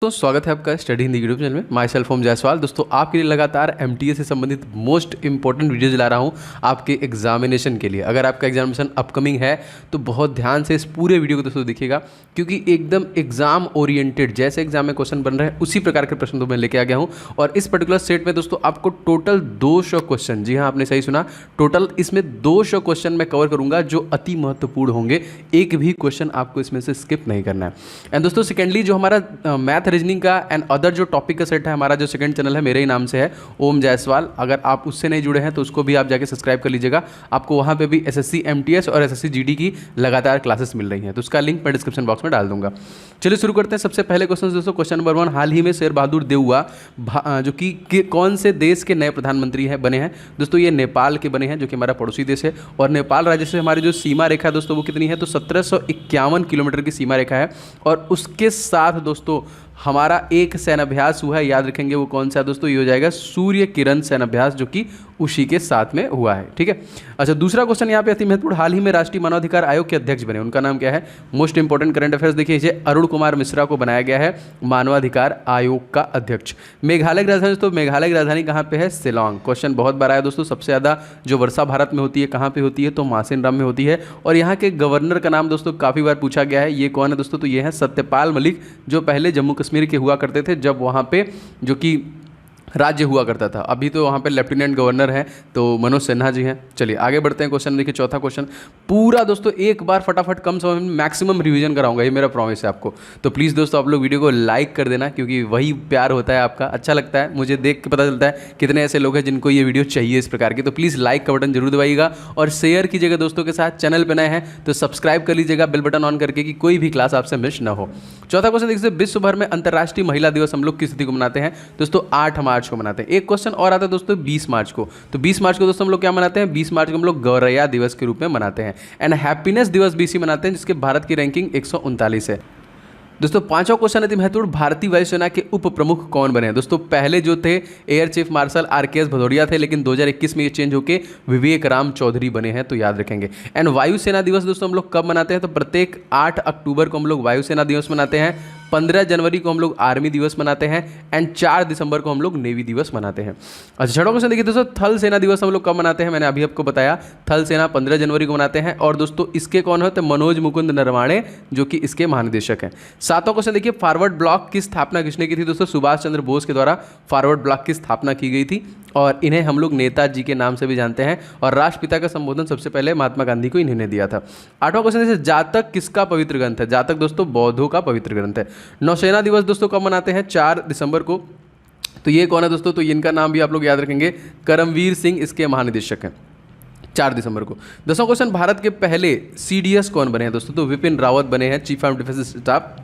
दोस्तों स्वागत है आपका स्टडी हिंदी यूट्यूब चैनल में। माई सेल्फ ओम जायसवाल। दोस्तों आपके लिए लगातार एमटीएस से संबंधित मोस्ट इंपॉर्टेंट वीडियोज ला रहा हूं आपके एग्जामिनेशन के लिए। अगर आपका एग्जामिनेशन अपकमिंग है तो बहुत ध्यान से इस पूरे वीडियो को दोस्तों देखिएगा, क्योंकि एकदम एग्जाम ओरिएंटेड जैसे एग्जाम में क्वेश्चन बन रहे हैं उसी प्रकार के प्रश्न तो मैं लेके आ गया हूँ। और इस पर्टिकुलर सेट में दोस्तों आपको टोटल 200 क्वेश्चन, जी हाँ आपने सही सुना, टोटल इसमें 200 क्वेश्चन मैं कवर करूंगा जो अति महत्वपूर्ण होंगे। एक भी क्वेश्चन आपको इसमें से स्किप नहीं करना है। एंड दोस्तों सेकेंडली जो हमारा मैथ रीजनिंग का एंड अदर जो टॉपिक का सेट है, हमारा जो सेकंड चैनल है मेरे ही नाम से है ओम जायसवाल। अगर आप उससे नहीं जुड़े हैं तो उसको भी आप जाके सब्सक्राइब कर लीजिएगा। आपको वहाँ पे भी एसएससी एमटीएस और एसएससी जीडी की लगातार क्लासेस मिल रही हैं, तो उसका लिंक मैं डिस्क्रिप्शन बॉक्स में डाल दूंगा। चलिए शुरू करते हैं। सबसे पहले क्वेश्चन दोस्तों, क्वेश्चन नंबर 1, हाल ही में शेर बहादुर देउवा जो कि कौन से देश के नए प्रधानमंत्री हैं बने हैं? दोस्तों ये नेपाल के बने हैं, जो कि हमारा पड़ोसी देश है। और नेपाल राज्य से हमारी जो सीमा रेखा दोस्तों वो कितनी है? तो 1751 किलोमीटर की सीमा रेखा है। और उसके साथ दोस्तों हमारा एक सैन्याभ्यास हुआ है, याद रखेंगे वो कौन सा है दोस्तों? ये हो जाएगा सूर्य किरण सैन्याभ्यास, जो कि उसी के साथ में हुआ है। ठीक है। अच्छा, दूसरा क्वेश्चन यहाँ पे अति महत्वपूर्ण, हाल ही में राष्ट्रीय मानवाधिकार आयोग के अध्यक्ष बने, उनका नाम क्या है? मोस्ट इंपॉर्टेंट करंट अफेयर्स देखिए, इसे अरुण कुमार मिश्रा को बनाया गया है मानवाधिकार आयोग का अध्यक्ष। मेघालय की राजधानी दोस्तों, मेघालय की राजधानी कहाँ पे है? शिलांग। क्वेश्चन बहुत बार आया दोस्तों। सबसे ज़्यादा जो वर्षा भारत में होती है कहाँ पे होती है? तो मासिनराम में होती है। और यहाँ के गवर्नर का नाम दोस्तों काफ़ी बार पूछा गया है, ये कौन है दोस्तों? तो ये है सत्यपाल मलिक, जो पहले जम्मू कश्मीर के हुआ करते थे जब वहाँ पे जो कि राज्य हुआ करता था। अभी तो वहाँ पे लेफ्टिनेंट गवर्नर हैं तो मनोज सिन्हा जी हैं। चलिए आगे बढ़ते हैं। क्वेश्चन देखिए, चौथा क्वेश्चन पूरा दोस्तों एक बार फटाफट कम समय में मैक्सिमम रिवीजन कराऊंगा, ये मेरा प्रॉमिस है आपको। तो प्लीज़ दोस्तों आप लोग वीडियो को लाइक कर देना, क्योंकि वही प्यार होता है आपका। अच्छा लगता है मुझे देख के, पता चलता है कितने ऐसे लोग हैं जिनको ये वीडियो चाहिए इस प्रकार की। तो प्लीज़ लाइक का बटन जरूर दबाइएगा और शेयर कीजिएगा दोस्तों के साथ। चैनल पर नए हैं तो सब्सक्राइब कर लीजिएगा बेल बटन ऑन करके, कि कोई भी क्लास आपसे मिस ना हो। चौथा क्वेश्चन देखिए, विश्व भर में अंतर्राष्ट्रीय महिला दिवस हम लोग किस तिथि को मनाते हैं? दोस्तों 8 मार्च को मनाते हैं। एक क्वेश्चन और आता है दोस्तों 20 मार्च को। तो 20 मार्च को दोस्तों हम लोग क्या मनाते हैं? 20 मार्च को हम लोग गौरैया दिवस के रूप में मनाते हैं। एंड हैप्पीनेस दिवस बीसी मनाते हैं, जिसके भारत की रैंकिंग 139 है। दोस्तों पांचवा क्वेश्चन है महत्वपूर्ण, भारतीय वायुसेना के उप प्रमुख कौन बने हैं? दोस्तों पहले जो थे air chief marshal RKS Bhadauria थे, लेकिन 2021 में ये चेंज होकर विवेक राम चौधरी बने हैं, तो याद रखेंगे। एंड वायुसेना दिवस दोस्तों हम लोग कब मनाते हैं? तो प्रत्येक 8 अक्टूबर को हम लोग वायुसेना दिवस मनाते हैं, 15 जनवरी को हम लोग आर्मी दिवस मनाते हैं, एंड 4 दिसंबर को हम लोग नेवी दिवस मनाते हैं। अच्छा छठा क्वेश्चन देखिए दोस्तों, थल सेना दिवस हम लोग कब मनाते हैं? मैंने अभी आपको बताया, थल सेना 15 जनवरी को मनाते हैं। और दोस्तों इसके कौन होते हैं? मनोज मुकुंद नरवाणे, जो कि इसके महानिदेशक हैं। सातवां क्वेश्चन देखिए, फॉरवर्ड ब्लॉक की स्थापना किसने की थी? दोस्तों सुभाष चंद्र बोस के द्वारा फॉरवर्ड ब्लॉक की स्थापना की गई थी, और इन्हें हम लोग नेताजी के नाम से भी जानते हैं। और राष्ट्रपिता का संबोधन सबसे पहले महात्मा गांधी को इन्होंने दिया था। आठवां क्वेश्चन देखिए, जातक किसका पवित्र ग्रंथ है? जातक दोस्तों बौद्धों का पवित्र ग्रंथ है। नौसेना दिवस दोस्तों कब मनाते हैं? 4 दिसंबर को। तो ये कौन है दोस्तों? तो इनका नाम भी आप लोग याद रखेंगे, करमवीर सिंह इसके महानिदेशक हैं, 4 दिसंबर को। 10वां क्वेश्चन, भारत के पहले CDS कौन बने हैं दोस्तों? तो विपिन रावत बने हैं, chief of defence staff.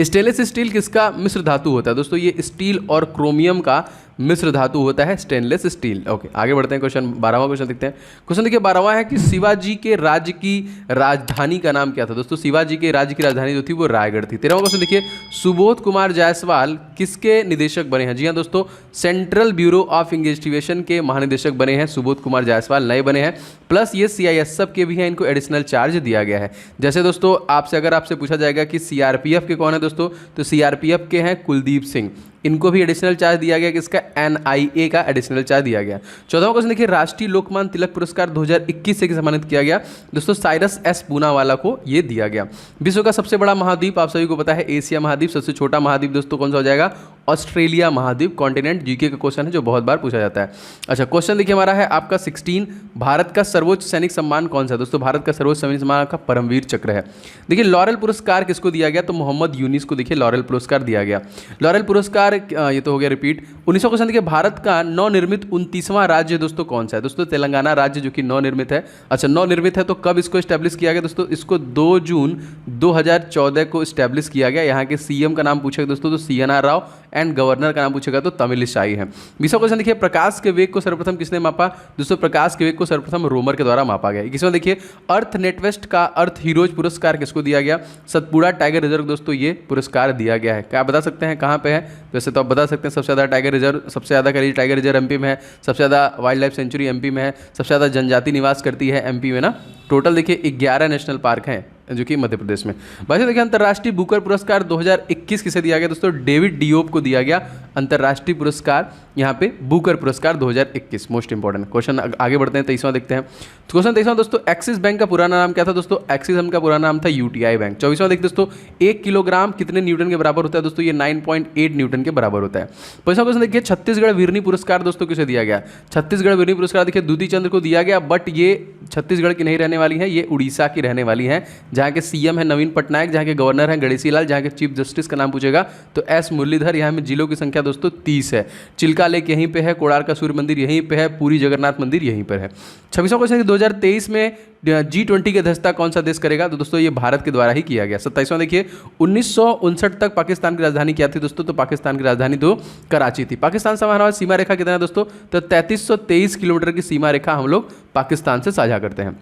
Stainless steel किसका मिश्र धातु होता है? दोस्तों ये स्टील और क्रोमियम का मिश्र धातु होता है स्टेनलेस स्टील। ओके आगे बढ़ते हैं। क्वेश्चन 12वां क्वेश्चन देखते हैं। क्वेश्चन देखिए 12वां है कि शिवाजी के राज्य की राजधानी का नाम क्या था? दोस्तों शिवाजी के राज्य की राजधानी जो थी वो रायगढ़ थी। 13वां क्वेश्चन देखिए, सुबोध कुमार जायसवाल किसके निदेशक बने हैं? जी हाँ दोस्तों, सेंट्रल ब्यूरो ऑफ इन्वेस्टिगेशन के महानिदेशक बने हैं सुबोध कुमार जायसवाल, नए बने हैं। प्लस ये CISF के भी हैं, इनको एडिशनल चार्ज दिया गया है। जैसे दोस्तों अगर आपसे पूछा जाएगा कि CRPF के कौन है दोस्तों, तो CRPF के हैं कुलदीप सिंह, इनको भी एडिशनल चार्ज दिया गया, किसका? NIA का एडिशनल चार्ज दिया गया। 14वां क्वेश्चन देखिए, राष्ट्रीय लोकमान्य तिलक पुरस्कार 2021 से सम्मानित किया गया? दोस्तों साइरस S पूनावाला को ये दिया गया। विश्व का सबसे बड़ा महाद्वीप आप सभी को पता है एशिया महाद्वीप। सबसे छोटा महाद्वीप दोस्तों कौन सा हो जाएगा? ऑस्ट्रेलिया महाद्वीप, कॉन्टिनेंट। जीके का क्वेश्चन है जो बहुत बार पूछा जाता है। अच्छा क्वेश्चन देखिए हमारा है आपका 16, भारत का सर्वोच्च सैनिक सम्मान कौन सा है? दोस्तों भारत का सर्वोच्च सैनिक सम्मान आपका परमवीर चक्र है। देखिए लॉरेल पुरस्कार किसको दिया गया? तो मोहम्मद यूनिस को देखिए लॉरेल पुरस्कार दिया गया। लॉरेल पुरस्कार ये तो हो गया रिपीट। 19वां क्वेश्चन देखिए, भारत का नवनिर्मित 29वां राज्य दोस्तों कौन सा है? दोस्तों तेलंगाना राज्य, जो कि नवनिर्मित है। अच्छा नवनिर्मित है तो कब इसको स्टैब्लिश किया गया दोस्तों? इसको 2 जून 2014 को स्टैब्लिश किया गया। यहाँ के CM का नाम पूछेगा दोस्तों तो CNR राव, एंड गवर्नर का नाम पूछेगा तो तमिलिसाई है। 20वां क्वेश्चन देखिए, प्रकाश के वेग को सर्वप्रथम किसने मापा? दोस्तों प्रकाश के वेग को सर्वप्रथम रोमर के द्वारा मापा गया। 21वां देखिए, अर्थ नेटवेस्ट का अर्थ हीरोज पुरस्कार किसको दिया गया? सतपुड़ा टाइगर रिजर्व दोस्तों ये पुरस्कार दिया गया है। क्या आप बता सकते हैं कहाँ पे है? वैसे तो आप बता सकते हैं, सबसे ज़्यादा टाइगर रिजर्व, सबसे ज़्यादा करीब टाइगर रिजर्व MP में है, सबसे ज़्यादा वाइल्ड लाइफ सेंचुरी MP में है, सबसे ज़्यादा जनजाति निवास करती है MP में ना। टोटल देखिए 11 नेशनल पार्क हैं जो कि मध्य प्रदेश में। वैसे देखिए अंतर्राष्ट्रीय बुकर पुरस्कार 2021 किसे दिया गया दोस्तों? डेविड डियोप को दिया गया अंतर्राष्ट्रीय पुरस्कार, यहाँ पे बुकर पुरस्कार 2021। Most important question. आगे बढ़ते हैं, 23वां देखते हैं। क्वेश्चन 23वां दोस्तों, एक्सिस बैंक का पुराना नाम क्या था दोस्तों? एक्सिस बैंक का पुराना नाम था यूटीआई बैंक। 24वां देखते दोस्तों, 1 किलोग्राम कितने न्यूटन के बराबर होता है दोस्तों? ये 9.8 न्यूटन के बराबर होता है। 25वां क्वेश्चन देखिए, छत्तीसगढ़ वीरनी पुरस्कार दोस्तों किसे दिया गया? छत्तीसगढ़ वीरनी पुरस्कार देखिए दूती चंद्र को दिया गया, बट ये छत्तीसगढ़ की नहीं रहने वाली है, ये उड़ीसा की रहने वाली है, जहाँ के सीएम है नवीन पटनायक, जहाँ के गवर्नर हैं गणेशी लाल, जहाँ के चीफ जस्टिस का नाम पूछेगा तो एस मुरलीधर। यहाँ में जिलों की संख्या दोस्तों 30 है। चिल्का लेक यहीं पे है, कोणार्क का सूर्य मंदिर यहीं पे है, पूरी जगन्नाथ मंदिर यहीं पर है। 26वां क्वेश्चन 2023 में G20 की अध्यक्षता कौन सा देश करेगा? तो दोस्तों ये भारत के द्वारा ही किया गया। 27वां देखिए, 1959 तक पाकिस्तान की राजधानी क्या थी दोस्तों? तो पाकिस्तान की राजधानी तो कराची थी। पाकिस्तान से हमारा सीमा रेखा कितना है दोस्तों? तो 3323 किलोमीटर की सीमा रेखा हम लोग पाकिस्तान से साझा करते हैं।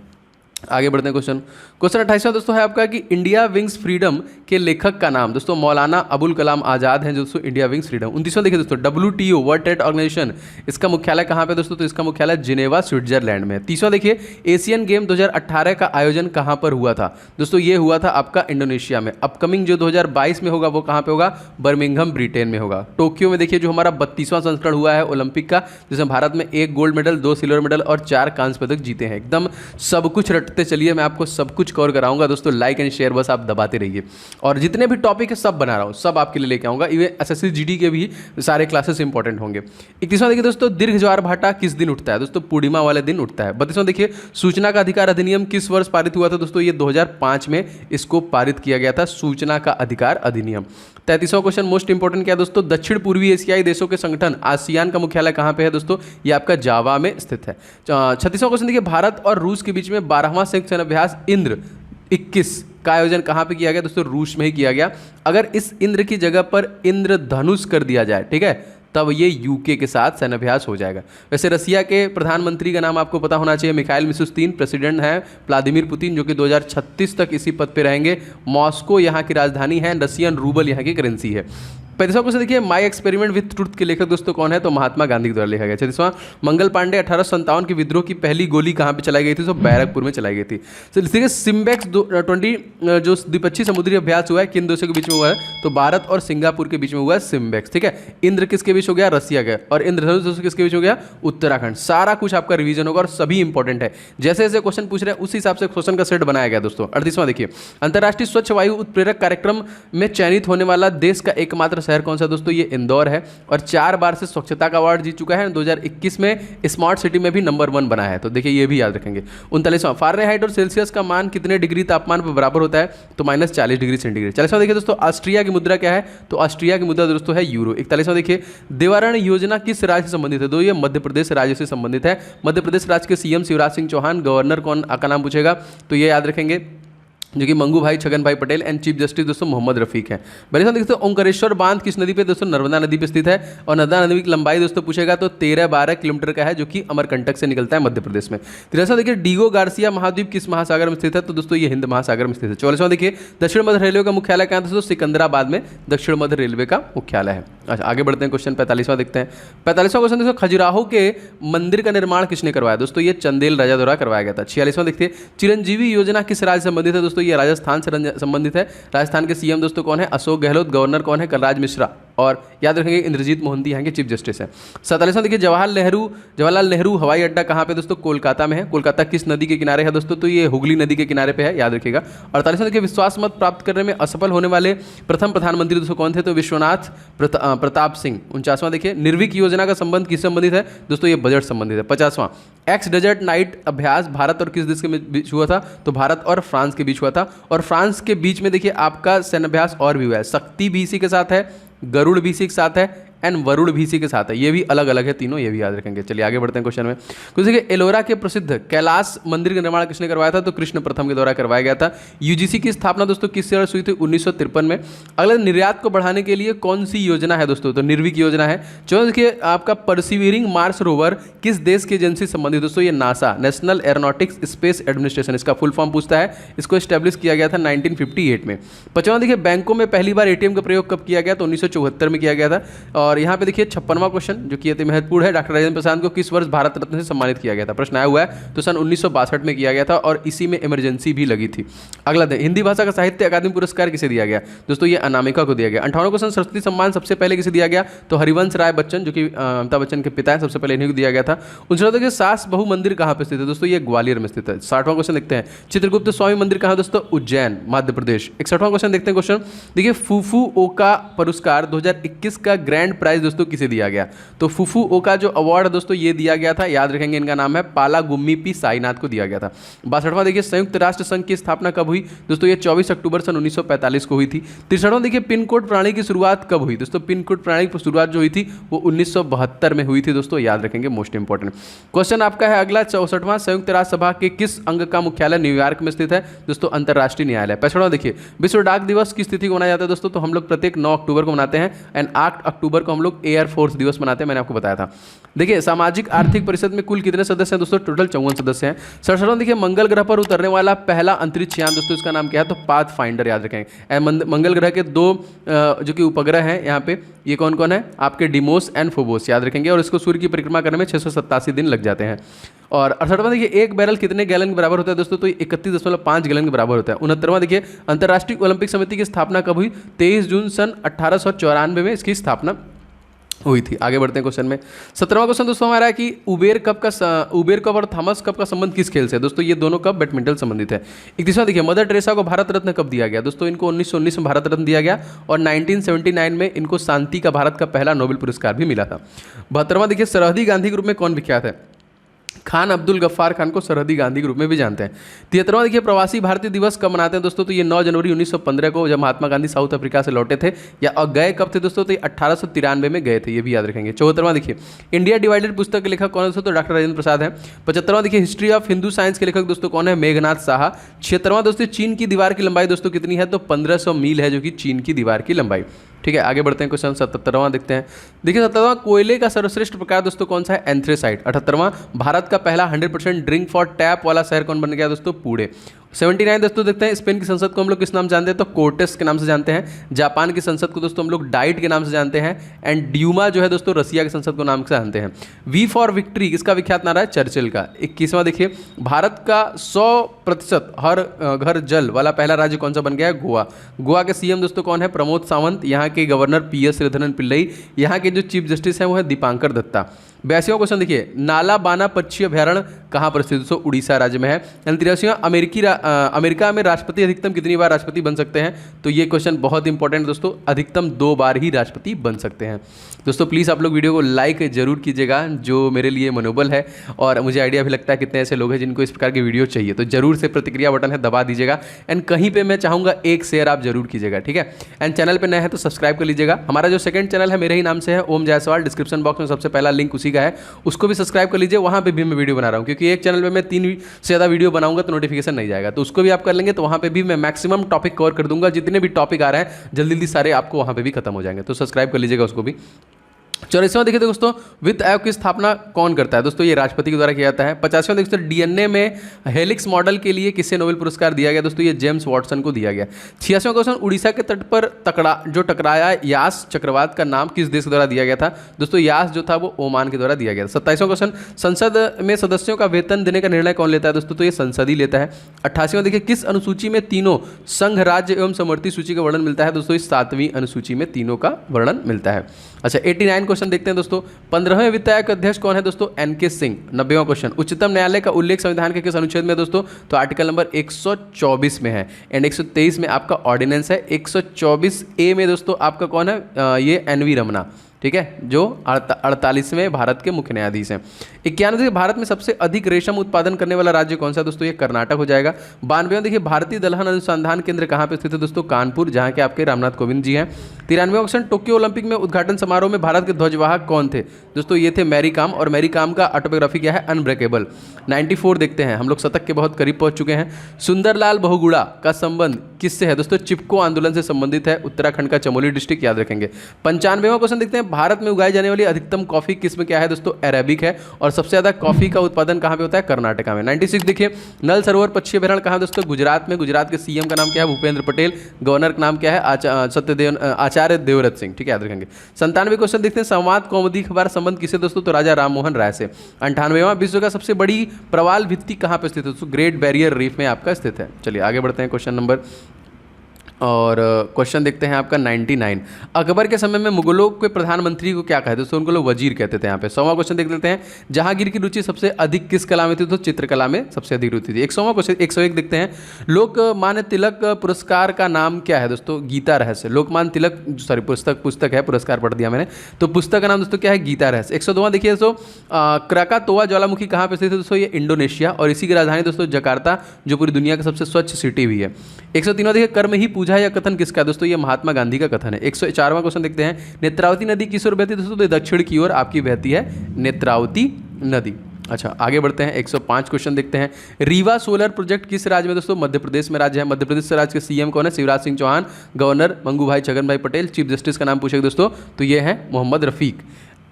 आगे बढ़ते हैं क्वेश्चन 28वां दोस्तों है आपका कि इंडिया विंग्स फ्रीडम के लेखक का नाम दोस्तों मौलाना अबुल कलाम आज़ाद हैं जो दोस्तों इंडिया विंग्स फ्रीडम। 29वां देखिए दोस्तों, WTO वर्ल्ड ट्रेड ऑर्गेनाइजेशन, इसका मुख्यालय कहाँ पे दोस्तों? तो इसका मुख्यालय जिनेवा स्विट्जरलैंड में। 30वां देखिए, एशियन गेम 2018 का आयोजन कहाँ पर हुआ था दोस्तों? ये हुआ था आपका इंडोनेशिया में। अपकमिंग जो 2022 में होगा वो कहाँ पे होगा? बर्मिंघम ब्रिटेन में होगा। टोक्यो में देखिए जो हमारा 32वां संस्करण हुआ है ओलंपिक का, जिसमें भारत में 1 गोल्ड मेडल, 2 सिल्वर मेडल और 4 कांस्य पदक जीते हैं। एकदम सब कुछ चलिए मैं आपको सब कुछ कवर कराऊंगा दोस्तों। लाइक एंड शेयर बस आप दबाते रहिए, और जितने भी टॉपिक है सब बना रहा हूं, सब आपके लिए लेके आऊंगा। इवन एसएससी जीडी के भी सारे क्लासेस इंपॉर्टेंट होंगे। 31वां देखिए दोस्तों, दीर्घ ज्वार भाटा किस दिन उठता है दोस्तों? पूर्णिमा वाले दिन उठता है। 32वां देखिए, सूचना का अधिकार अधिनियम किस वर्ष पारित हुआ था दोस्तों? ये 2005 में इसको पारित किया गया था, सूचना का अधिकार अधिनियम। 33वां क्वेश्चन मोस्ट इंपॉर्टेंट क्या है दोस्तों? दक्षिण पूर्वी एशियाई देशों के संगठन आसियान का मुख्यालय कहाँ पे है दोस्तों? ये आपका जावा में स्थित है। 36वां क्वेश्चन देखिए, भारत और रूस के बीच में 12वां संयुक्त सेनाभ्यास इंद्र 21 का आयोजन कहाँ पे किया गया दोस्तों? रूस में ही किया गया। अगर इस इंद्र की जगह पर इंद्रधनुष कर दिया जाए, ठीक है, तब ये यूके के साथ सैन्याभ्यास हो जाएगा। वैसे रसिया के प्रधानमंत्री का नाम आपको पता होना चाहिए, मिखाइल मिशुस्तिन। प्रेसिडेंट हैं व्लादिमीर पुतिन, जो कि 2036 तक इसी पद पे रहेंगे। मॉस्को यहाँ की राजधानी है, रशियन रूबल यहाँ की करेंसी है। 35वां क्वेश्चन देखिए, माई एक्सपेरिमेंट विथ ट्रुथ के लेखक दोस्तों कौन है? तो महात्मा गांधी के द्वारा लिखा गया। 36वां, मंगल पांडे 1857 की विद्रोह की पहली गोली कहाँ पे चलाई गई थी? तो बैरकपुर में चलाई गई थी। देखिए सिम्बेक्स 20 जो द्विपक्षीय समुद्री अभ्यास हुआ है किन देशों के बीच में हुआ है? तो भारत और सिंगापुर के बीच में हुआ है सिम्बेक्स, ठीक है। इंद्र किसके बीच हो गया? रसिया के। और इंद्रधनुष दोस्तों किसके बीच हो गया? उत्तराखंड। सारा कुछ आपका रिवीजन होगा और सभी इंपॉर्टेंट है। जैसे जैसे क्वेश्चन पूछ रहे हैं उस हिसाब से क्वेश्चन का सेट बनाया गया दोस्तों। 38वां देखिए, अंतर्राष्ट्रीय स्वच्छ वायु उत्प्रेरक कार्यक्रम में चयनित होने वाला देश का एकमात्र शहर कौन सा दोस्तों? ये इंदौर है, और 4 बार से स्वच्छता का अवार्ड जीत चुका है। 2021 में स्मार्ट सिटी में भी नंबर 1 बना है, तो देखिए ये भी याद रखेंगे। 39वां, फारेनहाइट और सेल्सियस का मान कितने डिग्री तापमान पर बराबर होता है? तो -40 डिग्री सेंटीग्रेड। 40वां देखिए दोस्तों, ऑस्ट्रिया की मुद्रा क्या है? तो ऑस्ट्रिया की मुद्रा दोस्तों है यूरो। 41वां देखिए, देवारण योजना किस राज्य से संबंधित है? दो ये मध्य प्रदेश राज्य से संबंधित है। मध्य प्रदेश राज्य के सीएम शिवराज सिंह चौहान, गवर्नर कौन का नाम पूछेगा तो ये याद रखेंगे, जो कि मंगू भाई छगन भाई पटेल, एंड चीफ जस्टिस दोस्तों मोहम्मद रफीक है। बड़े देखते ओंकारेश्वर बांध किस नदी पे दोस्तों? नर्मदा नदी पे स्थित है। और नर्मदा नदी की लंबाई दोस्तों पूछेगा तो 13-12 किलोमीटर का है, जो कि अमरकंटक से निकलता है मध्य प्रदेश में। 43वां देखिए, डीगो गार्सिया महाद्वीप किस महासागर में स्थित है? तो दोस्तों ये हिंद महासागर में स्थित है। 44वां देखिए, दक्षिण मध्य रेलवे का मुख्यालय कहाँ है दोस्तों? सिकंदराबाद में दक्षिण मध्य रेलवे का मुख्यालय है। अच्छा आगे बढ़ते हैं, क्वेश्चन 45वां देखते हैं। 45वां क्वेश्चन दोस्तों, खजुराहो के मंदिर का निर्माण किसने करवाया? दोस्तों ये चंदेल राजा द्वारा करवाया गया था। 46वां देखते हैं, चिरंजीवी योजना किस राज्य से संबंधित है? दोस्तों ये राजस्थान से संबंधित है। राजस्थान के सीएम दोस्तों कौन है? अशोक गहलोत। गवर्नर कौन है? कलराज मिश्रा। और याद रखेंगे इंद्रजीत मोहंती यहाँ के चीफ जस्टिस है। 47वां देखिए, जवाहरलाल नेहरू हवाई अड्डा कहाँ पे दोस्तों? कोलकाता में है। कोलकाता किस नदी के किनारे है दोस्तों? तो ये हुगली नदी के किनारे पे है, याद रखिएगा। 48वां देखिए, विश्वास मत प्राप्त करने में असफल होने वाले प्रथम प्रधानमंत्री दोस्तों कौन थे? तो विश्वनाथ प्रताप सिंह। 49वां देखिए, निर्विक योजना का संबंध किस संबंधित है? दोस्तों ये बजट संबंधित है। 50वां, एक्स डेजर्ट नाइट अभ्यास भारत और किस देश के बीच हुआ था? तो भारत और फ्रांस के बीच हुआ था। और फ्रांस के बीच में देखिए आपका सैन्याभ्यास और भी हुआ है। शक्ति भी इसी के साथ है, गरुड़ भी इसी के साथ है, एंड वरुण भी इसी के साथ है। ये भी अलग अलग है तीनों, ये भी याद रखेंगे। चलिए आगे बढ़ते हैं क्वेश्चन में। कुछ देखिए, एलोरा के प्रसिद्ध कैलाश मंदिर का निर्माण किसने करवाया था? तो कृष्ण प्रथम के द्वारा करवाया गया था। यूजीसी की स्थापना दोस्तों किस वर्ष हुई थी? 1953 में। अगला, निर्यात को बढ़ाने के लिए कौन सी योजना है दोस्तों? तो निर्विक योजना है। चलो देखिए, आपका परसिवियरिंग मार्स रोवर किस देश की एजेंसी संबंधित दोस्तों? ये NASA, national aeronautics space administration, इसका फुल फॉर्म पूछता है। इसको स्टैब्लिश किया गया था 1958 में। 55वां देखिए, बैंकों में पहली बार एटीएम का प्रयोग कब किया गया? तो 1974 में किया गया था। और और यहाँ पे देखिए 56वां क्वेश्चन जो कि अति महत्वपूर्ण है, डॉक्टर राजेंद्र प्रसाद को किस वर्ष भारत रत्न से सम्मानित किया गया था? प्रश्न आया हुआ है, तो सन 1962 में किया गया था और इसी में इमरजेंसी भी लगी थी। अगला हिंदी भाषा का साहित्य अकादमी पुरस्कार किसे दिया गया? दोस्तों ये अनामिका को दिया गया। 58वां क्वेश्चन, सरस्वती सम्मान सबसे पहले किसे दिया गया? तो हरिवंश राय बच्चन जो कि अमिताभ बच्चन के पिता हैं, सबसे पहले इन्हीं को दिया गया था। 59वां देखिए, सास बहु मंदिर कहाँ पे स्थित है? दोस्तों ये ग्वालियर में स्थित है। 60वां क्वेश्चन देखते हैं, चित्रगुप्त स्वामी मंदिर कहाँ? दोस्तों उज्जैन, मध्य प्रदेश। 61वां क्वेश्चन देखते हैं। क्वेश्चन देखिए, फुफुओका पुरस्कार 2021 का ग्रैंड प्राइज दोस्तों किसे दिया गया? तो फुफुओका जो अवार्ड दोस्तों ये दिया गया था, याद रखेंगे इनका नाम है पालागुम्मी पी साईनाथ को दिया गया था। 62वां देखिए, संयुक्त राष्ट्र संघ की स्थापना कब हुई? दोस्तों ये 24 अक्टूबर सन 1945 को हुई थी। 63वां देखिए, पिन कोड प्रणाली की शुरुआत कब हुई? दोस्तों पिन कोड प्रणाली की शुरुआत जो हुई थी वो 1972 में हुई थी। दोस्तों याद रखेंगे, मोस्ट इंपॉर्टेंट क्वेश्चन आपका है अगला। 64वां, संयुक्त राष्ट्र सभा के किस अंग का मुख्यालय न्यूयॉर्क में स्थित है? दोस्तों अंतर्राष्ट्रीय न्यायालय। 65वां देखिए, विश्व डाक दिवस किस तिथि को मनाया जाता है? दोस्तों तो हम लोग प्रत्येक 9 अक्टूबर को मनाते हैं एंड 8 अक्टूबर को हम लोग एयरफोर्स दिवस मनाते हैं, मैंने आपको बताया था। देखिए, सामाजिक आर्थिक परिषद में कुल कितने सदस्य हैं? दोस्तों टोटल 54 सदस्य हैं। 67वां देखिए, मंगल ग्रह पर उतरने वाला पहला अंतरिक्ष यान दोस्तों इसका नाम क्या है? तो पाथफाइंडर, याद रखेंगे। मंगल ग्रह के 2 जो कि उपग्रह हैं यहाँ पे, ये कौन कौन है? आपके डिमोस एंड फोबोस, याद रखेंगे। और इसको सूर्य की परिक्रमा करने में 687 दिन लग जाते हैं। और 68वां देखिए, एक बैरल कितने गैलन के बराबर होता है? दोस्तों तो 31.5 गैलन के बराबर होता है। 69वां देखिए, अंतर्राष्ट्रीय ओलंपिक समिति की स्थापना कब हुई? 23 जून सन 1894 में इसकी स्थापना हुई थी। आगे बढ़ते हैं क्वेश्चन में। 17वां क्वेश्चन दोस्तों हमारा है कि उबेर कप और थॉमस कप का संबंध किस खेल से है? दोस्तों ये दोनों कप बैडमिंटन संबंधित है। 31वां देखिए, मदर टेरेसा को भारत रत्न कब दिया गया? दोस्तों इनको 1919 में भारत रत्न दिया गया और 1979 में इनको शांति का भारत का पहला नोबेल पुरस्कार भी मिला था। 72वां देखिए, सरहदी गांधी के रूप में कौन विख्यात है? खान अब्दुल गफ्फार खान को सरहदी गांधी के रूप में भी जानते हैं। 73वां देखिए, प्रवासी भारतीय दिवस कब मनाते हैं? दोस्तों तो ये 9 जनवरी 1915 को जब महात्मा गांधी साउथ अफ्रीका से लौटे थे, या और गए कब थे? दोस्तों तो 1893 में गए थे, ये भी याद रखेंगे। 74वां देखिए, इंडिया डिवाइडेड पुस्तक के लेखक कौन है? दोस्तों तो डॉक्टर राजेंद्र प्रसाद हैं। 75वां देखिए, हिस्ट्री ऑफ हिंदू साइंस के लेखक दोस्तों कौन है? मेघनाथ साहा। 76वां दोस्तों, चीन की दीवार की लंबाई दोस्तों कितनी है? तो 1500 मील है जो कि चीन की दीवार की लंबाई। ठीक है, आगे बढ़ते हैं। क्वेश्चन 77वां देखते हैं। देखिए 77वां, कोयले का सर्वश्रेष्ठ प्रकार दोस्तों कौन सा है? एंथ्रेसाइट। 78वां, भारत का पहला 100% ड्रिंक फॉर टैप वाला शहर कौन बन गया? दोस्तों पुणे। 79 दोस्तों देखते हैं, स्पेन की संसद को हम लोग किस नाम जानते हैं? तो कोर्टेस के नाम से जानते हैं। जापान की संसद को दोस्तों हम लोग डाइट के नाम से जानते हैं एंड ड्यूमा जो है दोस्तों रसिया की संसद को नाम से जानते हैं। वी फॉर विक्ट्री किसका विख्यात नारा है? चर्चिल का। 21वां देखिए, भारत का 100% हर घर जल वाला पहला राज्य कौन सा बन गया है? गोवा। गोवा के सीएम दोस्तों कौन है? प्रमोद सावंत। यहाँ के गवर्नर PS श्रीधरन पिल्लई। यहाँ के जो चीफ जस्टिस हैं वो है दीपांकर दत्ता। 82वां क्वेश्चन देखिए, नाला बाना पक्षी अभ्यारण्य कहाँ पर स्थित? दोस्तों उड़ीसा राज्य में है। 83वां, अमेरिका में राष्ट्रपति अधिकतम कितनी बार राष्ट्रपति बन सकते हैं? तो ये क्वेश्चन बहुत इंपॉर्टेंट दोस्तों, अधिकतम 2 बार ही राष्ट्रपति बन सकते हैं। दोस्तों प्लीज़ आप लोग वीडियो को लाइक जरूर कीजिएगा, जो मेरे लिए मनोबल है और मुझे आइडिया भी लगता है कितने ऐसे लोग हैं जिनको इस प्रकार की वीडियो चाहिए, तो जरूर से प्रतिक्रिया बटन है दबा दीजिएगा एंड कहीं पे मैं चाहूँगा एक शेयर आप जरूर कीजिएगा, ठीक है। एंड चैनल पे नए हैं तो सब्सक्राइब कर लीजिएगा। हमारा जो सेकंड चैनल है मेरे ही नाम से है, ओम जायसवाल, डिस्क्रिप्शन बॉक्स में सबसे पहला लिंक उसी का है, उसको भी सब्सक्राइब कर लीजिए। वहाँ पे भी मैं वीडियो बना रहा हूँ, क्योंकि एक चैनल पे मैं 3 से ज़्यादा वीडियो बनाऊंगा तो नोटिफिकेशन नहीं जाएगा, तो उसको भी आप कर लेंगे तो वहाँ पे भी मैं मैक्सिमम टॉपिक कवर कर दूंगा। जितने भी टॉपिक आ रहे हैं जल्दी जल्दी सारे आपको वहाँ पे भी खत्म हो जाएंगे, तो सब्सक्राइब कर लीजिएगा उसको भी। 84वां देखिए दोस्तों, वित्त आयोग की स्थापना कौन करता है? दोस्तों ये राष्ट्रपति के द्वारा किया जाता है। 50वां देखिए डीएनए में हेलिक्स मॉडल के लिए किसे नोबेल पुरस्कार दिया गया? दोस्तों ये जेम्स वॉटसन को दिया गया। 86वां क्वेश्चन, उड़ीसा के तट पर टकराया यास चक्रवात का नाम किस देश के द्वारा दिया गया था? दोस्तों यास जो था वो ओमान के द्वारा दिया गया था। 27वां क्वेश्चन, संसद में सदस्यों का वेतन देने का निर्णय कौन लेता है? दोस्तों तो ये संसद ही लेता है। 88वां देखिए, किस अनुसूची में तीनों संघ, राज्य एवं समवर्ती सूची का वर्णन मिलता है? दोस्तों इस 7वीं अनुसूची में तीनों का वर्णन मिलता है। अच्छा 89 क्वेश्चन देखते हैं दोस्तों, 15वें वित्त आयोग के अध्यक्ष कौन है? दोस्तों NK सिंह। 90वां क्वेश्चन, उच्चतम न्यायालय का उल्लेख संविधान के किस अनुच्छेद में? दोस्तों तो आर्टिकल नंबर 124 में है एंड 123 में आपका ऑर्डिनेंस है। 124A में दोस्तों आपका कौन है? ये NV रमना, ठीक है, जो 48वें भारत के मुख्य न्यायाधीश हैं। 91 देखिए, भारत में सबसे अधिक रेशम उत्पादन करने वाला राज्य कौन सा है? दोस्तों ये कर्नाटक हो जाएगा। 92वां देखिए, भारतीय दलहन अनुसंधान केंद्र कहाँ पे स्थित है? दोस्तों कानपुर, जहाँ के आपके रामनाथ कोविंद जी हैं। 93वां क्वेश्चन, टोक्यो ओलंपिक में उद्घाटन समारोह में भारत के ध्वजवाहक कौन थे? दोस्तों ये थे मैरी कॉम, और मैरी कॉम का ऑटोबायोग्राफी क्या है? अनब्रेकेबल। 94 देखते हैं, हम लोग शतक के बहुत करीब पहुंच चुके हैं। सुंदरलाल बहुगुणा का संबंध किससे है दोस्तों? चिपको आंदोलन से संबंधित है, उत्तराखंड का चमोली डिस्ट्रिक्ट, याद रखेंगे। 95वां क्वेश्चन देखते हैं, भारत में उगाई जाने वाली अधिकतम कॉफी किस में क्या है दोस्तों? अरेबिक है। और सबसे ज्यादा कॉफी का उत्पादन कहां पे होता है? कर्नाटका में। 96 देखिए, नल सरोवर पक्षी अभ्यारण्य कहां दोस्तों? गुजरात में। गुजरात के सीएम का नाम क्या है? भूपेंद्र पटेल। गवर्नर का नाम क्या है? आचार्य देवव्रत सिंह, ठीक है, याद रखेंगे। 97 क्वेश्चन देखते हैं, संवाद कौमुदी अखबार संबंध किसे दोस्तों? तो राजा राम मोहन राय से। 98वां, विश्व का सबसे बड़ी प्रवाल भित्ति कहां पे स्थित है दोस्तों? ग्रेट बैरियर रीफ में आपका स्थित है। चलिए आगे बढ़ते हैं क्वेश्चन नंबर, और क्वेश्चन देखते हैं आपका 99। अकबर के समय में मुगलों के प्रधानमंत्री को क्या कहते थे? उनको लोग वजीर कहते थे। यहाँ पे 100वां क्वेश्चन देख लेते हैं, जहांगीर की रुचि सबसे अधिक किस कला में थी? तो चित्रकला में सबसे अधिक रुचि थी। 100वां क्वेश्चन 101 देखते हैं, लोकमान्य तिलक पुरस्कार का नाम क्या है दोस्तों? गीता रहस्य। लोकमान्य तिलक, सॉरी पुस्तक है, पुरस्कार पढ़ दिया मैंने, तो पुस्तक का नाम दोस्तों क्या है? गीता रहस्य। 102वां देखिए दोस्तों, क्राकातोआ ज्वालामुखी कहाँ पे स्थित है दोस्तों? ये इंडोनेशिया, और इसी की राजधानी दोस्तों जकार्ता, जो पूरी दुनिया का सबसे स्वच्छ सिटी भी है। 103वां देखिए, कर्म ही पूजा या कथन किसका है दोस्तों? ये महात्मा गांधी का कथन है। 104वां क्वेश्चन देखते हैं, नेत्रावती नदी किस ओर बहती है दोस्तों? तो दक्षिण की ओर आपकी बहती है नेत्रावती नदी। अच्छा आगे बढ़ते हैं, 105 क्वेश्चन देखते हैं, रीवा सोलर प्रोजेक्ट किस राज्य में दोस्तों? मध्य प्रदेश में राज्य है। मध्य प्रदेश राज्य के सीएम कौन है? शिवराज सिंह चौहान। गवर्नर मंगू भाई छगन भाई पटेल। चीफ जस्टिस का नाम पूछेगा दोस्तों, तो ये है मोहम्मद रफीक।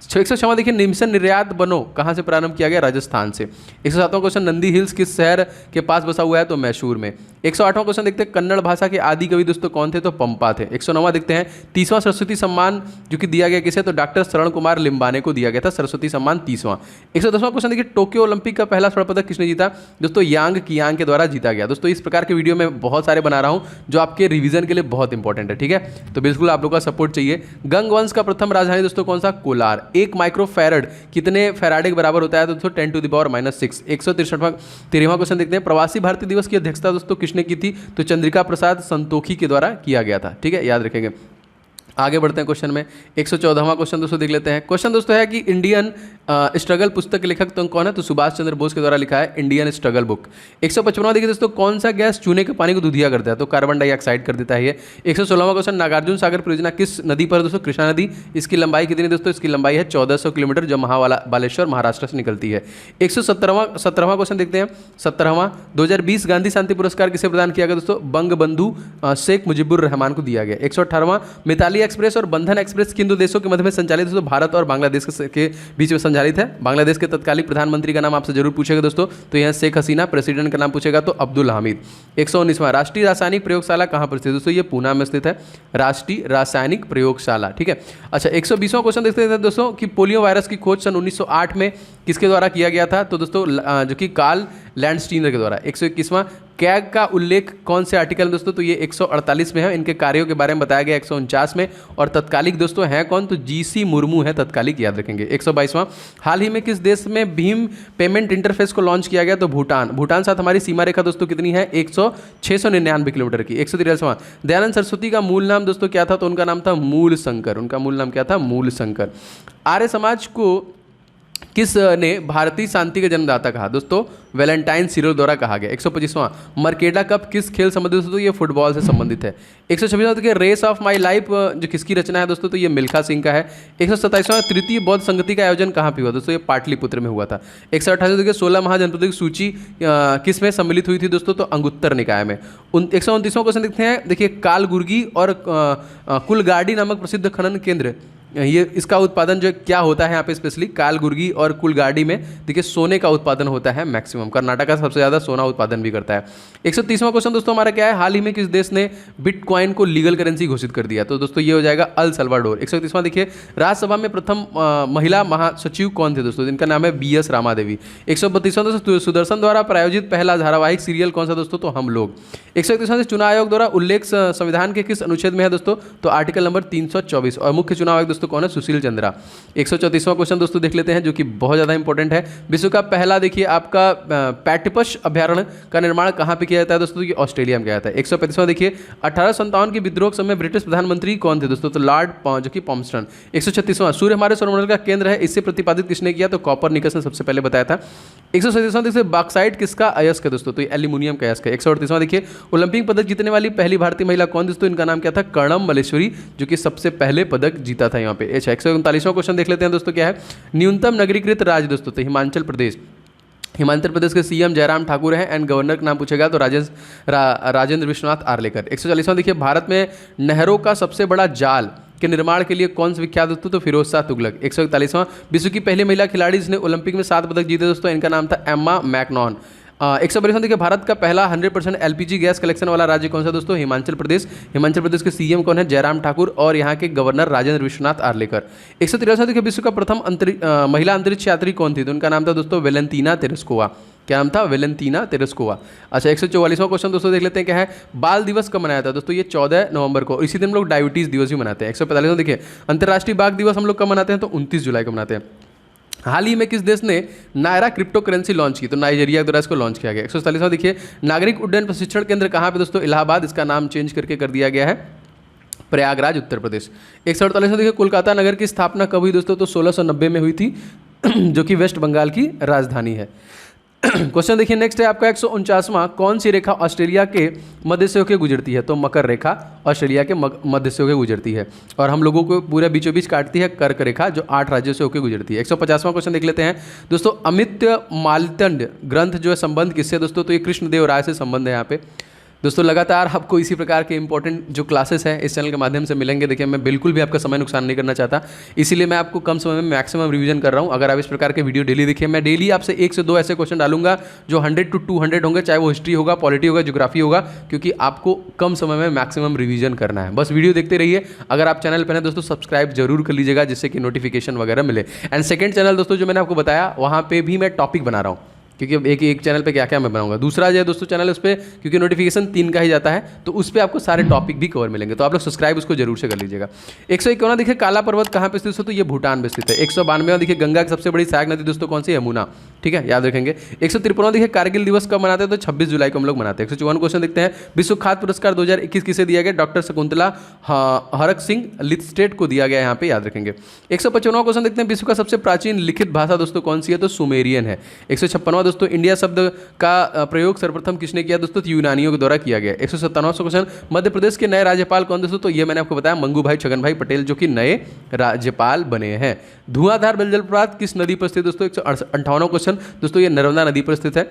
106वां देखिए, निमसन निर्यात बनो कहाँ से प्रारंभ किया गया? राजस्थान से। 107वां क्वेश्चन, नंदी हिल्स किस शहर के पास बसा हुआ है? तो मैसूर में। 108वां क्वेश्चन देखते हैं, कन्नड़ भाषा के आदि कवि दोस्तों कौन थे? तो पंपा थे। 109वां देखते हैं, 30वां सरस्वती सम्मान जो कि दिया गया किसे? तो डॉक्टर शरण कुमार लिम्बाने को दिया गया था सरस्वती सम्मान 30वां। 110वां क्वेश्चन देखिए, टोक्यो ओलंपिक का पहला स्वर्ण पदक किसने जीता? दोस्तों यांग कियांग के द्वारा जीता गया। दोस्तों इस प्रकार के वीडियो मैं बहुत सारे बना रहा हूँ जो आपके रिवीजन के लिए बहुत इंपॉर्टेंट है, ठीक है, तो बिल्कुल आप लोग का सपोर्ट चाहिए। गंग वंश का प्रथम राजधानी दोस्तों कौन सा? कोलार। 1 माइक्रोफैरड कितने फैराडे के बराबर होता है? दोस्तों 10⁻⁻⁶। 163वां क्वेश्चन देखते हैं, प्रवासी भारतीय दिवस की अध्यक्षता दोस्तों किसने की थी? तो चंद्रिका प्रसाद संतोखी के द्वारा किया गया था, ठीक है, याद रखेंगे। आगे बढ़ते हैं क्वेश्चन में, 114वां क्वेश्चन दोस्तों देख लेते हैं। क्वेश्चन दोस्तों है कि इंडियन स्ट्रगल पुस्तक के लेखक तो कौन है? तो सुभाष चंद्र बोस के द्वारा लिखा है इंडियन स्ट्रगल बुक। 155वां देखिए दोस्तों, कौन सा गैस चूने के पानी को दूधिया करता है? तो कार्बन डाइऑक्साइड कर देता है ये। 116वां क्वेश्चन, नागार्जुन सागर परियोजना किस नदी पर दोस्तों? कृष्णा नदी। इसकी लंबाई कितनी दोस्तों? इसकी लंबाई है 1400 किलोमीटर, जो बालेश्वर महाराष्ट्र से निकलती है। 117वां क्वेश्चन देखते हैं, 17वां, 2020 गांधी शांति पुरस्कार किसे प्रदान किया गया दोस्तों? बंग बंधु शेख मुजीबुर रहमान को दिया गया। 118वां, मिताली एक्सप्रेस और बंधन एक्सप्रेस किन दो देशों के मध्य में संचालित है? दोस्तों भारत और बांग्लादेश के बीच में संचालित है। बांग्लादेश के तत्कालीन प्रधानमंत्री का नाम आपसे जरूर पूछेगा दोस्तों, तो यह शेख हसीना। प्रेसिडेंट का नाम पूछेगा तो अब्दुल हामिद। 119वां, राष्ट्रीय रासायनिक प्रयोगशाला कहां पर स्थित है दोस्तों? ये पूना में स्थित है, राष्ट्रीय रासायनिक प्रयोगशाला, ठीक है। अच्छा 120वां क्वेश्चन देखते हैं दोस्तों कि पोलियो वायरस की खोज सन 1908 में किसके द्वारा किया गया था? तो दोस्तों जो कि कार्ल लैंडस्टीनर के द्वारा। 121वां, कैग का उल्लेख कौन से आर्टिकल में दोस्तों? तो ये 148 में है। इनके कार्यों के बारे में बताया गया 149 में। और तत्कालिक दोस्तों हैं कौन? तो जीसी मुर्मू है तत्कालिक, याद रखेंगे। 122वां, हाल ही में किस देश में भीम पेमेंट इंटरफेस को लॉन्च किया गया? तो भूटान। भूटान साथ हमारी सीमा रेखा दोस्तों कितनी है? 699 किलोमीटर की। 143वां, दयानंद सरस्वती का मूल नाम दोस्तों क्या था? तो उनका नाम था मूल शंकर। उनका मूल नाम क्या था? मूल शंकर। आर्य समाज को किस ने भारतीय शांति के जन्मदाता कहा? दोस्तों वैलेंटाइन सीरो द्वारा कहा गया। 125वां, मर्केडा कप किस खेल संबंधित दोस्तों? ये फुटबॉल से संबंधित है। 126वां देखिए, रेस ऑफ माई लाइफ जो किसकी रचना है दोस्तों? तो ये मिल्खा सिंह का है। 127वां, तृतीय बौद्ध संगति का आयोजन कहाँ पे हुआ दोस्तों? ये पाटलिपुत्र में हुआ था। 128वां देखिए, 16 महाजनपदों की सूची किस में सम्मिलित हुई थी दोस्तों? तो अंगुत्तर निकाय में। 129वां क्वेश्चन देखते हैं, देखिए कालगुर्गी और कुलगाड़ी नामक प्रसिद्ध खनन केंद्र, ये इसका उत्पादन जो क्या होता है यहाँ पे स्पेशली कालगुर्गी और कुलगाड़ी में देखिए सोने का उत्पादन होता है मैक्सिमम। कर्नाटका सबसे ज़्यादा सोना उत्पादन भी करता है। 130वां क्वेश्चन दोस्तों हमारा क्या है? हाल ही में किस देश ने बिटकॉइन को लीगल करेंसी घोषित कर दिया? तो दोस्तों ये हो जाएगा अल सल्वाडोर। 131वां देखिए, राज्यसभा में प्रथम महिला महासचिव कौन थे दोस्तों? इनका नाम है BS रामादेवी। 132वां दोस्तों, सुदर्शन द्वारा प्रायोजित पहला धारावाहिक सीरियल कौन सा दोस्तों? तो हम लोग। 131वां, चुनाव आयोग द्वारा उल्लेख संविधान के किस अनुच्छेद में है दोस्तों? तो आर्टिकल नंबर 324। और मुख्य चुनाव आयोग दोस्तों कौन है? सुशील चंद्रा। 134वां क्वेश्चन दोस्तों देख लेते हैं जो कि बहुत ज़्यादा इंपॉर्टेंट है। विश्व का पहला देखिए आपका पैटिपश अभ्यारण्य का निर्माण कहाँ पे किया जाता है दोस्तों? ये ऑस्ट्रेलिया में किया जाता है। 135वां देखिए, 1857 के विद्रोह के समय ब्रिटिश प्रधानमंत्री कौन थे दोस्तों? तो लॉर्ड जो कि पॉम्स्टन। 136वां, सूर्य हमारे सौरमंडल का केंद्र है, इससे प्रतिपादित किसने किया? तो कॉपरनिकस ने सबसे पहले बताया था। 137वां देखिए, बॉक्साइट किसका अयस्क है दोस्तों? तो एल्यूमिनियम का अयस्क है। 138वां देखिए, ओलंपिक पदक जीतने वाली पहली भारतीय महिला कौन दोस्तों? इनका नाम क्या था? कर्णम मल्लेश्वरी, जो कि सबसे पहले पदक जीता था यहाँ पे। 139वां क्वेश्चन देख लेते हैं दोस्तों क्या है? न्यूनतम नगरीकृत राज्य दोस्तों? तो हिमाचल प्रदेश। हिमाचल प्रदेश के सीएम जयराम ठाकुर हैं एंड गवर्नर का नाम पूछेगा तो राजेंद्र विश्वनाथ आर्लेकर। 140वां देखिए, भारत में नहरों का सबसे बड़ा जाल के निर्माण के लिए कौन सा विख्यात दोस्तों? तो फिरोज शाह तुगलक। 141वां, विश्व की पहली महिला खिलाड़ी जिसने ओलंपिक में 7 पदक जीते दोस्तों, इनका नाम था एम्मा मैकनॉन। 142वां देखिए, भारत का पहला 100% एलपीजी गैस कलेक्शन वाला राज्य कौन सा दोस्तों? हिमाचल प्रदेश। हिमाचल प्रदेश के सीएम कौन है? जयराम ठाकुर और यहाँ के गवर्नर राजेंद्र विश्वनाथ आर्लेकर। 143वां देखिए, विश्व का प्रथम महिला अंतरिक्ष यात्री कौन थी? तो उनका नाम था दोस्तों वेलेंतीना तेरेस्कोवा। क्या नाम था? वेलेंतीना तेरेस्कोवा। अच्छा, 144वां क्वेश्चन दोस्तों देख लेते हैं क्या है। बाल दिवस कब मनाया था दोस्तों? ये 14 नवंबर को। इसी दिन हम लोग डायबिटीज दिवस भी मनाते हैं। 145वां देखिए, अंतर्राष्ट्रीय बाघ दिवस हम लोग कब मनाते हैं? तो 29 जुलाई को मनाते हैं। हाल ही में किस देश ने नायरा क्रिप्टो करेंसी लॉन्च की? तो नाइजीरिया द्वारा इसको लॉन्च किया गया। 147वां देखिए, नागरिक उड्डयन प्रशिक्षण केंद्र कहाँ पे दोस्तों? इलाहाबाद। इसका नाम चेंज करके कर दिया गया है प्रयागराज, उत्तर प्रदेश। 148वां देखिए, कोलकाता नगर की स्थापना कब हुई दोस्तों? तो 1690 में हुई थी, जो कि वेस्ट बंगाल की राजधानी है। क्वेश्चन देखिए नेक्स्ट है आपका 149वां, कौन सी रेखा ऑस्ट्रेलिया के मध्य से होकर गुजरती है? तो मकर रेखा ऑस्ट्रेलिया के मध्य से होकर गुजरती है और हम लोगों को पूरे बीचों बीच काटती है कर्क रेखा, जो 8 राज्यों से होकर गुजरती है। 150वां क्वेश्चन देख लेते हैं दोस्तों, अमित्य मालदंड ग्रंथ जो है संबंध किससे दोस्तों? तो ये कृष्णदेव राय से संबंध है यहाँ पे। दोस्तों लगातार आपको इसी प्रकार के इंपॉर्टेंट जो क्लासेस हैं इस चैनल के माध्यम से मिलेंगे। देखिए, मैं बिल्कुल भी आपका समय नुकसान नहीं करना चाहता, इसीलिए मैं आपको कम समय में मैक्सिमम रिवीजन कर रहा हूं। अगर आप इस प्रकार के वीडियो डेली देखिए, मैं डेली आपसे 1 से 2 ऐसे क्वेश्चन डालूंगा जो 100 to 200 होंगे, चाहे वो हिस्ट्री होगा, पॉलिटी होगा, ज्योग्राफी होगा, क्योंकि आपको कम समय में मैक्सिमम रिवीजन करना है। बस वीडियो देखते रहिए। अगर आप चैनल पर हैं दोस्तों, सब्सक्राइब जरूर कर लीजिएगा, जिससे कि नोटिफिकेशन वगैरह मिले। एंड सेकंड चैनल दोस्तों जो मैंने आपको बताया, वहाँ पर भी मैं टॉपिक बना रहा हूँ, क्योंकि अब एक चैनल पे क्या क्या मैं बनाऊंगा। दूसरा जो है दोस्तों चैनल, उस पर क्योंकि नोटिफिकेशन 3 का ही जाता है, तो उस पर आपको सारे टॉपिक भी कवर मिलेंगे, तो आप लोग सब्सक्राइब उसको जरूर से कर लीजिएगा। 151वां देखिए, काला पर्वत कहाँ पे स्थित है? तो ये भूटान में स्थित है। 192वां देखिए, गंगा की सबसे बड़ी सहायक नदी दोस्तों कौन सी? यमुना। ठीक है, याद रखेंगे। 153वां देखिए, कारगिल दिवस कब मनाते हैं? तो 26 जुलाई को हम लोग मनाते हैं। 154वां क्वेश्चन देखते हैं, विश्व खाद्य पुरस्कार 2021 किसे दिया गया? डॉक्टर शकुंतला हरक सिंह लिथस्टेट को दिया गया, यहाँ पे याद रखेंगे। 155वां क्वेश्चन देखते हैं, विश्व का सबसे प्राचीन लिखित भाषा दोस्तों कौन सी है? तो सुमेरियन है। 156वां दोस्तों, इंडिया शब्द का प्रयोग सर्वप्रथम किसने किया दोस्तों? तो यूनानियों के द्वारा किया गया। 157वां क्वेश्चन, मध्य प्रदेश के नए राज्यपाल कौन दोस्तों? तो ये मैंने आपको बताया, मंगू भाई छगन भाई पटेल, जो कि नए राज्यपाल बने हैं। धुआंधार जलप्रपात किस नदी पर स्थित दोस्तों? 158वां क्वेश्चन दोस्तों, ये नर्मदा नदी पर स्थित है।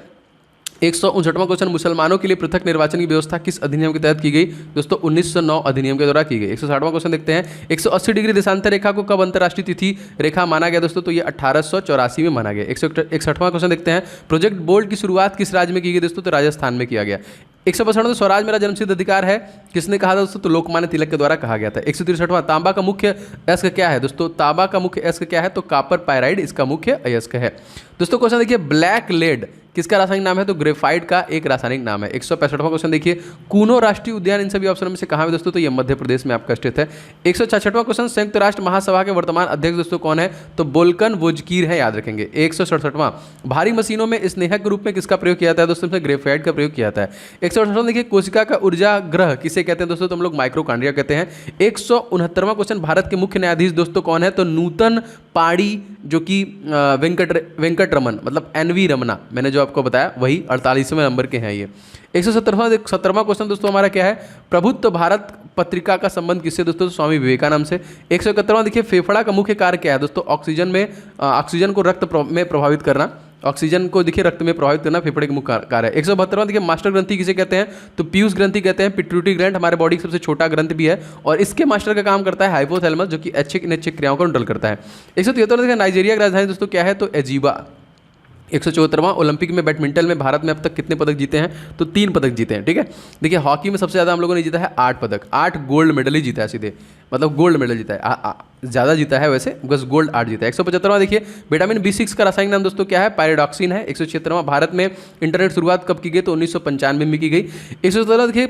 159वां क्वेश्चन, मुसलमानों के लिए पृथक निर्वाचन की व्यवस्था किस अधिनियम के तहत की गई? दोस्तों 1909 अधिनियम के द्वारा की गई। 160वां क्वेश्चन देखते हैं, 180 डिग्री देशांतर रेखा को कब अंतर्राष्ट्रीय तिथि रेखा माना गया दोस्तों? तो ये 1884 में माना गया। 161वां क्वेश्चन देखते हैं, प्रोजेक्ट बोल्ट की शुरुआत किस राज्य में की गई दोस्तों? तो राजस्थान में किया गया। 165वां, स्वराज मेरा जन्मसिद्ध अधिकार है, किसने कहा था दोस्तों? तो लोकमान्य तिलक के द्वारा कहा गया था। 163वां, तांबा का मुख्य अयस्क क्या है दोस्तों? तांबा का मुख्य अयस्क क्या है? तो कॉपर पायराइड इसका मुख्य अयस्क है। दोस्तों क्वेश्चन देखिए, ब्लैक लेड किसका रासायनिक नाम है? तो ग्रेफाइट का एक रासायनिक नाम है। 165वां क्वेश्चन देखिए, कूनो राष्ट्रीय उद्यान इन सभी ऑप्शनों में से कहाँ है दोस्तों? तो ये मध्य प्रदेश में आपका स्थित है। 166वां क्वेश्चन, संयुक्त राष्ट्र महासभा के वर्तमान अध्यक्ष दोस्तों कौन है? तो बोल्कन वोजकीर है, याद रखेंगे। 167वां, भारी मशीनों में स्नेहक के रूप में किसका प्रयोग किया जाता है दोस्तों? इसमें ग्रेफाइट का प्रयोग किया जाता है। 168वां देखिए, कोशिका का ऊर्जा ग्रह किसे कहते हैं दोस्तों? तो हम लोग माइक्रोकांड्रिया कहते हैं। 169वां क्वेश्चन, भारत के मुख्य न्यायाधीश दोस्तों कौन है? तो नूतन पाड़ी, जो कि वेंकटरमन मतलब NV रमना, मैंने जो आपको बताया वही 48वें नंबर के हैं ये। 117वां क्वेश्चन दोस्तों हमारा क्या है? प्रभुत्व भारत पत्रिका का संबंध किससे दोस्तों? तो स्वामी विवेकानंद से। 171वां देखिए, फेफड़ा का मुख्य कार्य क्या है दोस्तों? ऑक्सीजन को रक्त में प्रभावित करना, ऑक्सीजन को देखिए रक्त में प्रभावित करना फेफड़े के मुख्य कार्य है। 172वां देखिए, मास्टर ग्रंथि किसे कहते हैं? तो पीयूष ग्रंथि कहते हैं। पिट्यूटरी ग्रंथ हमारे बॉडी का सबसे छोटा ग्रंथ भी है और इसके मास्टर का काम करता है हाइपोथैलेमस, जो कि ऐच्छिक अनैच्छिक क्रियाओं को कंट्रोल करता है। 173वां देखिए, नाइजीरिया की राजधानी दोस्तों क्या है? तो एजीबा। 174वां, ओलंपिक में बैडमिंटन में भारत में अब तक कितने पदक जीते हैं? तो 3 पदक जीते हैं। ठीक है, देखिए हॉकी में सबसे ज़्यादा हम लोगों ने जीता है 8 पदक, 8 गोल्ड मेडल ही जीता है सीधे, मतलब गोल्ड मेडल जीता है, ज़्यादा जीता है वैसे, बस गोल्ड 8 जीता है। 175वां देखिए, विटामिन B6 का रासायनिक नाम दोस्तों क्या है? पायरोडॉक्सिन है। 176वां, भारत में इंटरनेट शुरुआत कब की गई? तो 1995 में की गई। 117वां देखिए,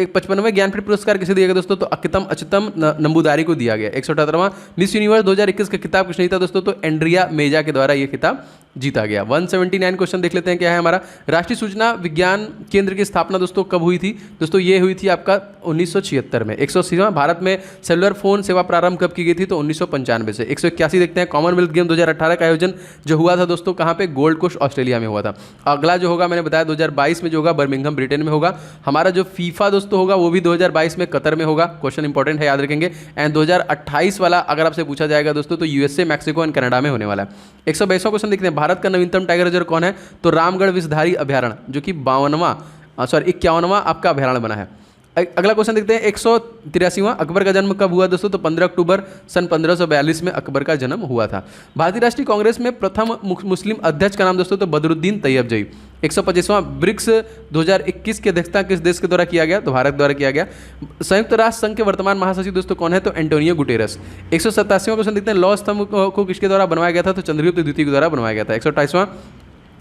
55वें ज्ञानपीठ पुरस्कार किसे दिया गया दोस्तों? तो अच्युतम नंबूदारी को दिया गया। 178वां, मिस यूनिवर्स 2021 का खिताब किसने जीता दोस्तों? तो एंड्रिया मेजा के द्वारा ये खिताब जीता गया। 179 क्वेश्चन देख लेते हैं क्या है हमारा? राष्ट्रीय सूचना विज्ञान केंद्र की स्थापना दोस्तों कब हुई थी? दोस्तों ये हुई थी आपका 1976 में। 180वां, भारत में सेलुलर फोन सेवा प्रारंभ कब की गई थी? तो 1995 से। 181 देखते हैं, कॉमनवेल्थ गेम 2018 का आयोजन जो हुआ था दोस्तों कहाँ पे? गोल्ड कोस्ट ऑस्ट्रेलिया में हुआ था। अगला जो होगा मैंने बताया 2022 में जो होगा बर्मिंघम ब्रिटेन में होगा। हमारा जो फीफा दोस्तों होगा वो भी 2022 में कतर में होगा। क्वेश्चन इंपॉर्टेंट है, याद रखेंगे। एंड 2028 वाला अगर आपसे पूछा जाएगा दोस्तों तो USA, मैक्सिको एंड कनाडा में होने वाला है। 122वां क्वेश्चन देखते हैं, भारत का नवीनतम टाइगर रिजर्व कौन है? तो रामगढ़ विषधारी अभयारण्य, जो कि 51वां आपका अभयारण्य बना है। अगला क्वेश्चन देखते हैं 183वां, अकबर का जन्म कब हुआ दोस्तों? तो 15 अक्टूबर सन 1542 में अकबर का जन्म हुआ था। भारतीय राष्ट्रीय कांग्रेस में प्रथम मुस्लिम अध्यक्ष का नाम दोस्तों? तो बदरुद्दीन तैयबजई। 125वां, ब्रिक्स 2021 की अध्यक्षता किस देश के द्वारा किया गया? तो भारत द्वारा किया गया। संयुक्त राष्ट्र संघ के वर्तमान महासचिव दोस्तों कौन है? तो एंटोनियो गुटेरस। 187वां क्वेश्चन देखते हैं, लौह स्तंभ को किसके द्वारा बनवाया गया था? तो चंद्रगुप्त द्वितीय के द्वारा बनवाया गया था। 128वां,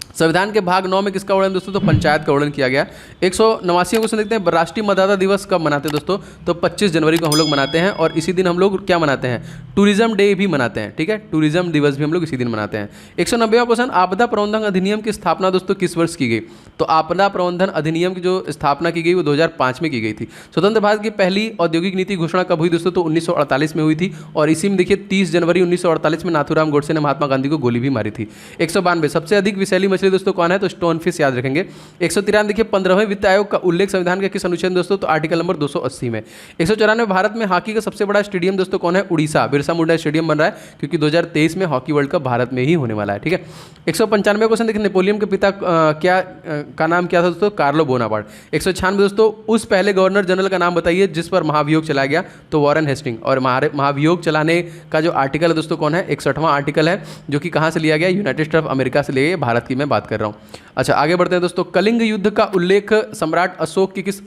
संविधान के भाग 9 में किसका वर्णन दोस्तों? तो पंचायत का वर्णन किया गया। 189वां क्वेश्चन देखते हैं, राष्ट्रीय मतदाता दिवस कब मनाते हैं दोस्तों? तो 25 जनवरी को हम लोग मनाते हैं, और इसी दिन हम लोग क्या मनाते हैं? टूरिज्म डे भी मनाते हैं, ठीक है, टूरिज्म दिवस भी हम लोग इसी दिन मनाते हैं। 190वां क्वेश्चन, आपदा प्रबंधन अधिनियम की स्थापना दोस्तों किस वर्ष की गई? तो आपदा प्रबंधन अधिनियम की जो स्थापना की गई वो 2005 में की गई थी। स्वतंत्र भारत की पहली औद्योगिक नीति घोषणा कब हुई दोस्तों? तो 1948 में हुई थी, और इसी में देखिए 30 जनवरी 1948 में नाथूराम गोडसे ने महात्मा गांधी को गोली भी मारी थी। 192, सबसे अधिक विषैली मछली दोस्तों कौन है? तो स्टोन फिश याद रखेंगे। 193 देखिए 15वें वित्त आयोग का उल्लेख संविधान के किस अनुच्छेद दोस्तों? तो आर्टिकल नंबर 280 में। 194, भारत में हॉकी का सबसे बड़ा स्टेडियम दोस्तों कौन है? उड़ीसा बिरसा मुंडा स्टेडियम बन रहा है, क्योंकि 2023 में हॉकी वर्ल्ड कप भारत में ही होने वाला है, ठीक है। 195 क्वेश्चन देखिए, नेपोलियन के पिता का नाम क्या था दोस्तों? Carlo Bonaparte. 196 दोस्तों, उस पहले गवर्नर जनरल का नाम बताइए जिस पर महाभियोग चलाया गया? तो वॉरेन हेस्टिंग। और महाभियोग चलाने का जो आर्टिकल है दोस्तों कौन है? 61वां आर्टिकल है, जो कि कहाँ से लिया गया? यूनाइटेड स्टेट ऑफ अमेरिका से लिया गया, भारत की मैं बात कर रहा हूँ। अच्छा, आगे बढ़ते हैं दोस्तों। कलिंग युद्ध का उल्लेख सम्राट अशोक की किस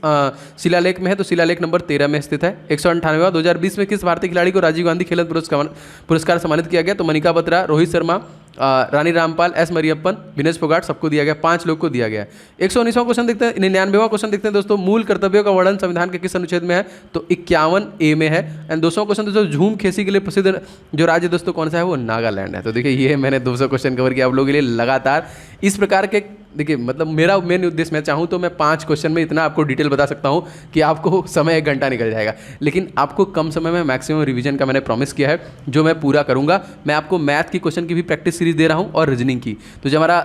शिलालेख में है? तो शिलालेख नंबर 13 में स्थित है। 198वां, 2020 में किस भारतीय खिलाड़ी को राजीव गांधी खेल पुरस्कार सम्मानित किया गया? तो मनिका बत्रा, रोहित शर्मा, रानी रामपाल, एस मरियप्पन, विनेश फोगाट, सबको दिया गया, 5 लोग को दिया गया है। 119वां क्वेश्चन देखते हैं, 99वां क्वेश्चन देखते हैं दोस्तों, मूल कर्तव्यों का वर्णन संविधान के किस अनुच्छेद में है? तो 51A में है। एंड 200 क्वेश्चन दोस्तों, झूम खेती के लिए प्रसिद्ध जो राज्य दोस्तों कौन सा है? वो नागालैंड है। तो देखिए ये मैंने 200 क्वेश्चन कवर किया आप लोगों के लिए लगातार। इस प्रकार के देखिए मतलब मेरा मेन उद्देश्य, मैं चाहूँ तो मैं 5 क्वेश्चन में इतना आपको डिटेल बता सकता हूँ कि आपको समय 1 घंटा निकल जाएगा, लेकिन आपको कम समय में मैक्सिमम रिवीजन का मैंने प्रॉमिस किया है, जो मैं पूरा करूँगा। मैं आपको मैथ की क्वेश्चन की भी प्रैक्टिस सीरीज दे रहा हूँ और रीजनिंग की, तो जो हमारा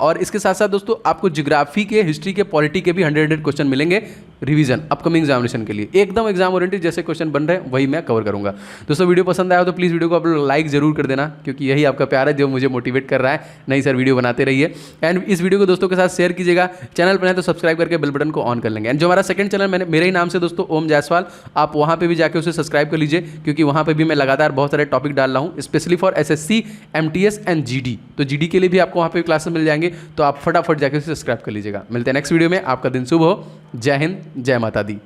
और इसके साथ साथ दोस्तों आपको ज्योग्राफी के, हिस्ट्री के, पॉलिटी के भी 100 क्वेश्चन मिलेंगे रिवीजन अपकमिंग एग्जामिनेशन के लिए। एकदम एग्जाम ओरिएंटेड जैसे क्वेश्चन बन रहे हैं वही मैं कवर करूँगा। दोस्तों वीडियो पसंद आया तो प्लीज़ वीडियो को आप लोग लाइक जरूर कर देना, क्योंकि यही आपका प्यार है जो मुझे मोटिवेट कर रहा है, नहीं सर वीडियो बनाते रहिए। एंड इस वीडियो को दोस्तों के साथ शेयर कीजिएगा। चैनल पर है तो सब्सक्राइब करके बेल बटन को ऑन कर लेंगे। एंड जो हमारा सेकंड चैनल मेरे ही नाम से दोस्तों ओम जायसवाल, आप वहाँ पे भी जाके उसे सब्सक्राइब कर लीजिए, क्योंकि वहाँ पे भी मैं लगातार बहुत सारे टॉपिक डाल रहा हूँ, specially for SSC, MTS and GD। तो GD के लिए भी आपको वहाँ पे क्लासेस मिल जाएंगे, तो आप फटाफट जाके उसे सब्सक्राइब कर लीजिएगा। मिलते हैं नेक्स्ट वीडियो में। आपका दिन शुभ हो। जय हिंद, जय माता दी।